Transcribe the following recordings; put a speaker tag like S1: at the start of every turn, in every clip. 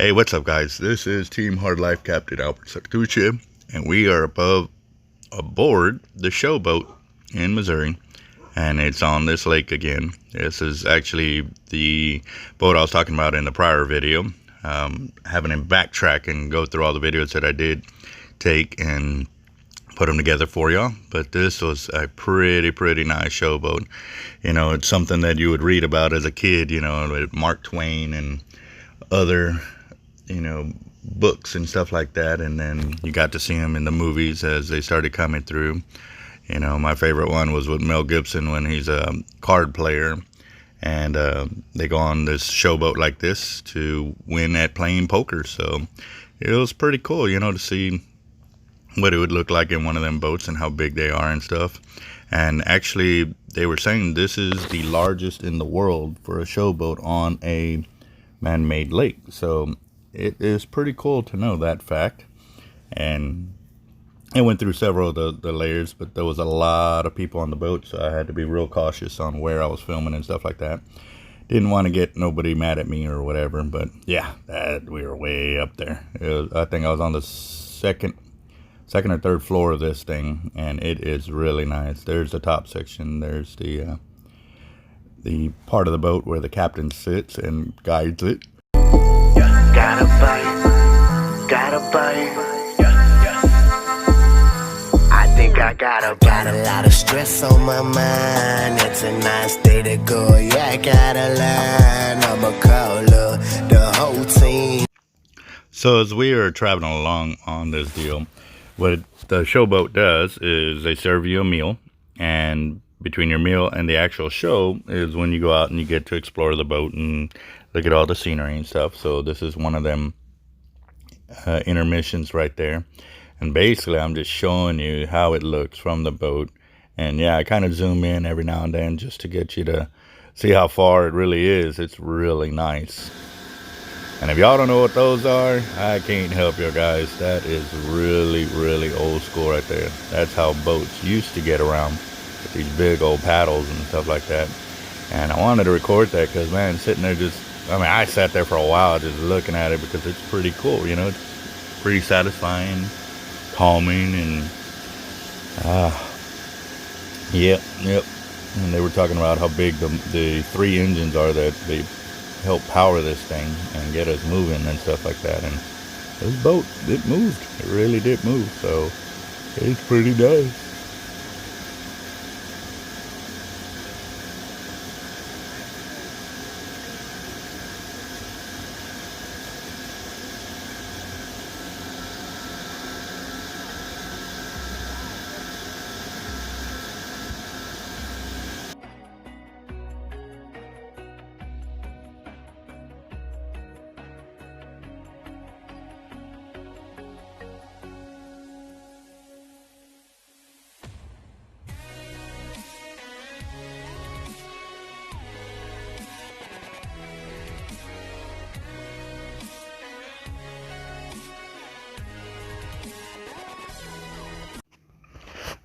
S1: Hey, what's up, guys? This is Team Hard Life Captain Albert Zertuche, and we are aboard the showboat in Missouri, and it's on this lake again. This is actually the boat I was talking about in the prior video. Having him backtrack and go through all the videos that I did take and put them together for y'all. But this was a pretty nice showboat. You know, it's something that you would read about as a kid, you know, with Mark Twain and other books and stuff like that, and then you got to see them in the movies as they started coming through. You know, my favorite one was with Mel Gibson when he's a card player, and they go on this showboat like this to win at playing poker. So it was pretty cool, you know, to see what it would look like in one of them boats and how big they are and stuff. And actually, they were saying this is the largest in the world for a showboat on a man-made lake. So it is pretty cool to know that fact. And it went through several of the layers, but there was a lot of people on the boat, so I had to be real cautious on where I was filming and stuff like that. Didn't want to get nobody mad at me or whatever, but yeah, we were way up there. I think I was on the second or third floor of this thing, and it is really nice. There's the top section. There's the part of the boat where the captain sits and guides it.
S2: Got a bite. I think I got a lot of stress on my mind. It's a nice day to go. Yeah, I got a line. I'ma call the whole team.
S1: So as we are traveling along on this deal, what the showboat does is they serve you a meal, and between your meal and the actual show is when you go out and you get to explore the boat and look at all the scenery and stuff. So this is one of them intermissions right there, and basically I'm just showing you how it looks from the boat. And yeah, I kind of zoom in every now and then just to get you to see how far it really is. It's really nice. And if y'all don't know what those are, I can't help you guys. That is really old school right there. That's how boats used to get around, with these big old paddles and stuff like that. And I wanted to record that because, man, sitting there I sat there for a while just looking at it because it's pretty cool, you know. It's pretty satisfying, calming, and yep. And they were talking about how big the 3 engines are that they help power this thing and get us moving and stuff like that. And this boat, it moved. It really did move. So it's pretty nice.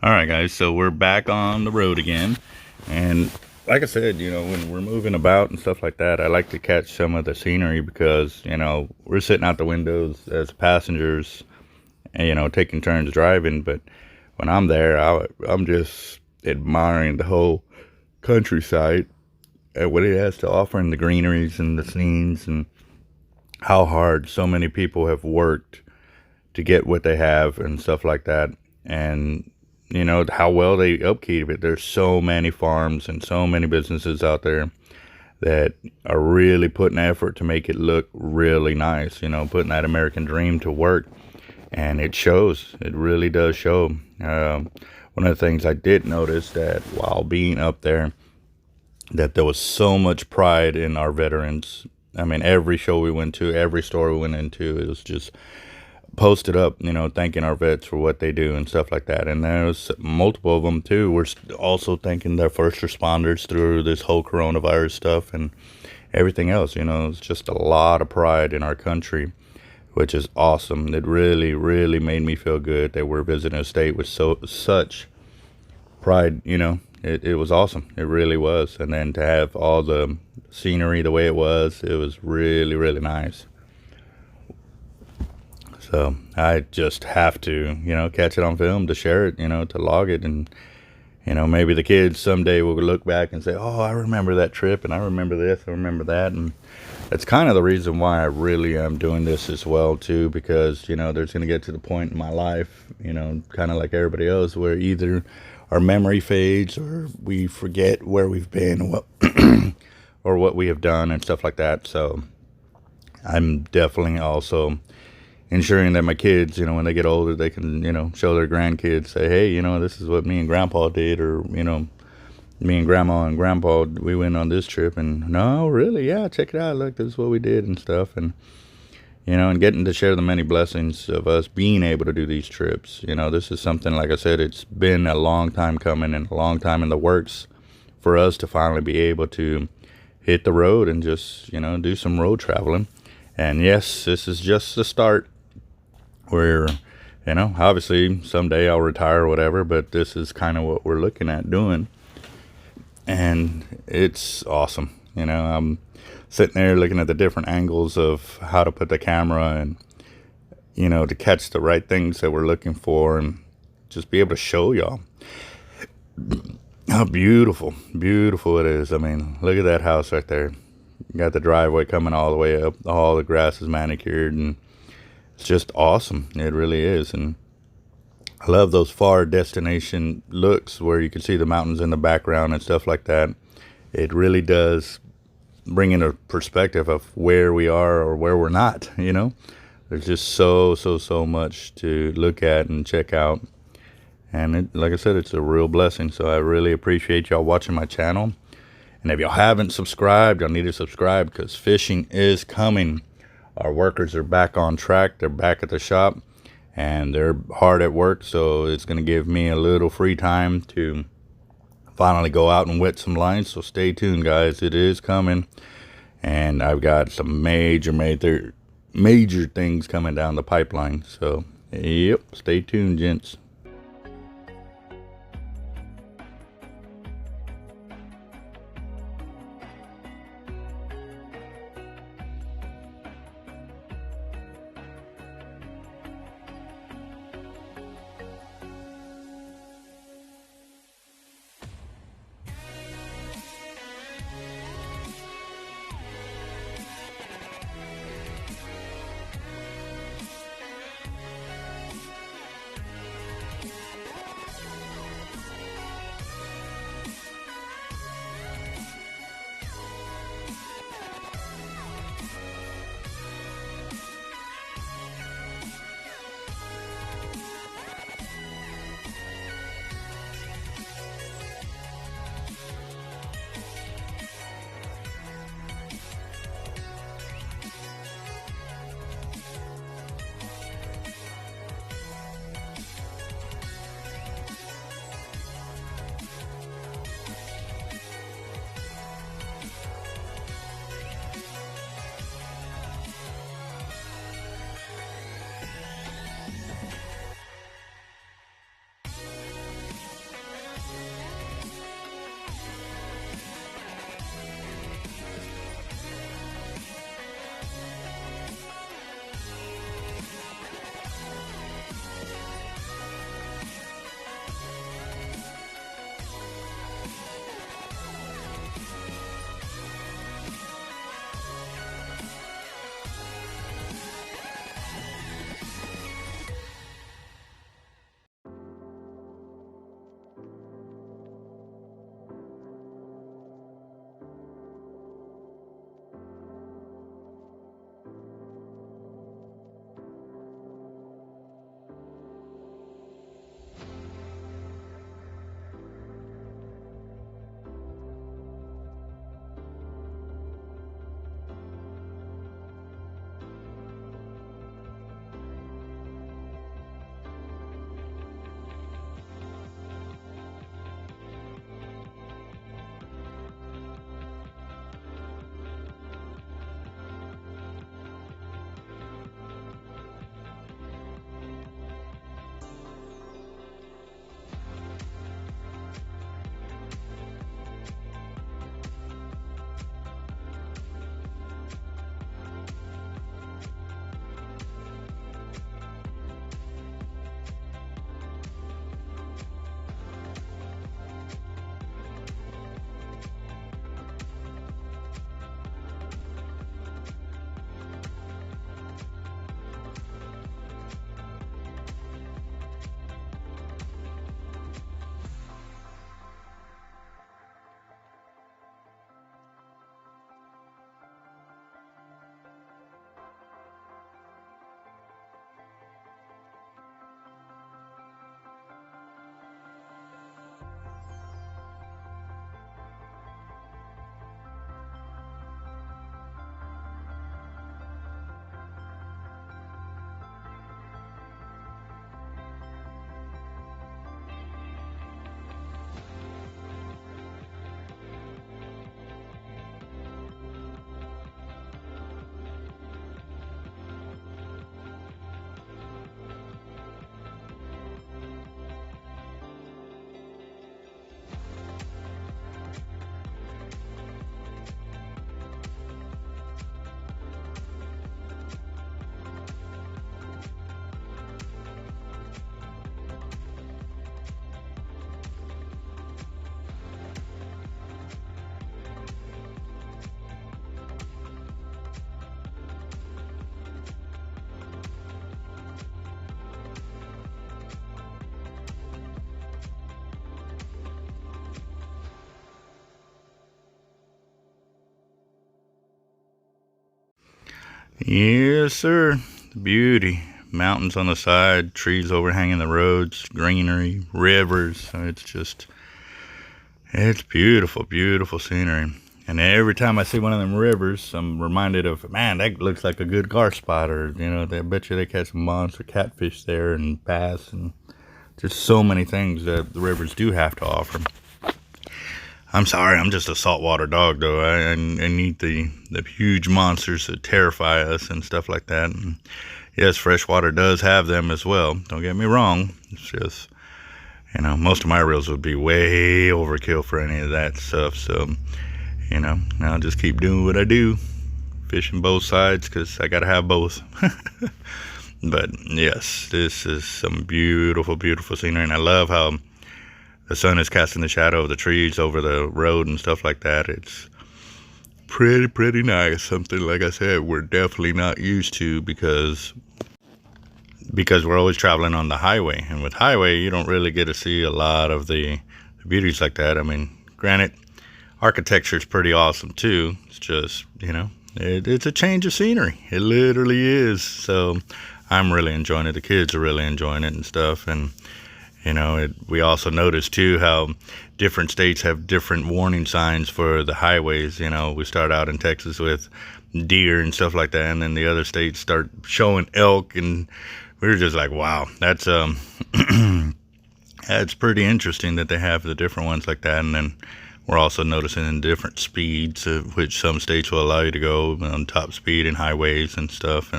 S1: Alright guys, so we're back on the road again, and like I said, you know, when we're moving about and stuff like that, I like to catch some of the scenery because, you know, we're sitting out the windows as passengers and, you know, taking turns driving, but when I'm there, I'm just admiring the whole countryside and what it has to offer, and the greeneries and the scenes, and how hard so many people have worked to get what they have and stuff like that. And you know, how well they upkeep it. There's so many farms and so many businesses out there that are really putting effort to make it look really nice, you know, putting that American dream to work. And it shows. It really does show. One of the things I did notice that while being up there, that there was so much pride in our veterans. I mean, every show we went to, every store we went into, it was just posted up, you know, thanking our vets for what they do and stuff like that. And there's multiple of them too. We're also thanking their first responders through this whole coronavirus stuff and everything else. You know, it's just a lot of pride in our country, which is awesome. It really made me feel good that we're visiting a state with such pride. You know, it was awesome. It really was. And then to have all the scenery the way it was really nice. So I just have to, catch it on film to share it, to log it. And, maybe the kids someday will look back and say, oh, I remember that trip and I remember this, I remember that. And that's kind of the reason why I really am doing this as well, too, because, there's going to get to the point in my life, kind of like everybody else, where either our memory fades or we forget where we've been or or what we have done and stuff like that. So I'm definitely also ensuring that my kids, when they get older, they can, show their grandkids, say, hey, this is what me and grandpa did, or, me and grandma and grandpa, we went on this trip, and no, really, yeah, check it out, look, this is what we did and stuff. And, and getting to share the many blessings of us being able to do these trips. This is something, like I said, it's been a long time coming and a long time in the works for us to finally be able to hit the road and just, do some road traveling. And yes, this is just the start. Where, obviously someday I'll retire or whatever, but this is kind of what we're looking at doing. And it's awesome. I'm sitting there looking at the different angles of how to put the camera and, to catch the right things that we're looking for and just be able to show y'all how beautiful it is. I mean, look at that house right there. You got the driveway coming all the way up. All the grass is manicured, and it's just awesome. It really is. And I love those far destination looks where you can see the mountains in the background and stuff like that. It really does bring in a perspective of where we are or where we're not, There's just so much to look at and check out. And like I said, it's a real blessing. So I really appreciate y'all watching my channel. And if y'all haven't subscribed, y'all need to subscribe, because fishing is coming. Our workers are back on track. They're back at the shop and they're hard at work. So it's going to give me a little free time to finally go out and wet some lines. So stay tuned, guys. It is coming. And I've got some major things coming down the pipeline. So, yep, stay tuned, gents. Yes, sir. Beauty. Mountains on the side, trees overhanging the roads, greenery, rivers. It's beautiful, beautiful scenery. And every time I see one of them rivers, I'm reminded of, man, that looks like a good gar spot. Or, I bet you they catch some monster catfish there and bass and just so many things that the rivers do have to offer. I'm sorry, I'm just a saltwater dog, though. I need the huge monsters that terrify us and stuff like that. And yes, freshwater does have them as well. Don't get me wrong. It's just, most of my reels would be way overkill for any of that stuff. So, I'll just keep doing what I do, fishing both sides, because I got to have both. But yes, this is some beautiful, beautiful scenery. And I love how the sun is casting the shadow of the trees over the road and stuff like that. It's pretty nice. Something, like I said, we're definitely not used to because we're always traveling on the highway. And with highway, you don't really get to see a lot of the beauties like that. I mean, granted, architecture is pretty awesome too. It's just, it's a change of scenery. It literally is. So I'm really enjoying it. The kids are really enjoying it and stuff. And we also noticed too how different states have different warning signs for the highways. We start out in Texas with deer and stuff like that, and then the other states start showing elk, and we were just like, wow, that's that's pretty interesting that they have the different ones like that. And then we're also noticing in different speeds, of which some states will allow you to go on top speed in highways and stuff.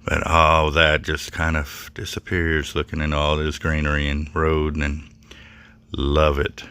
S1: But all that just kind of disappears looking at all this greenery and road, and love it.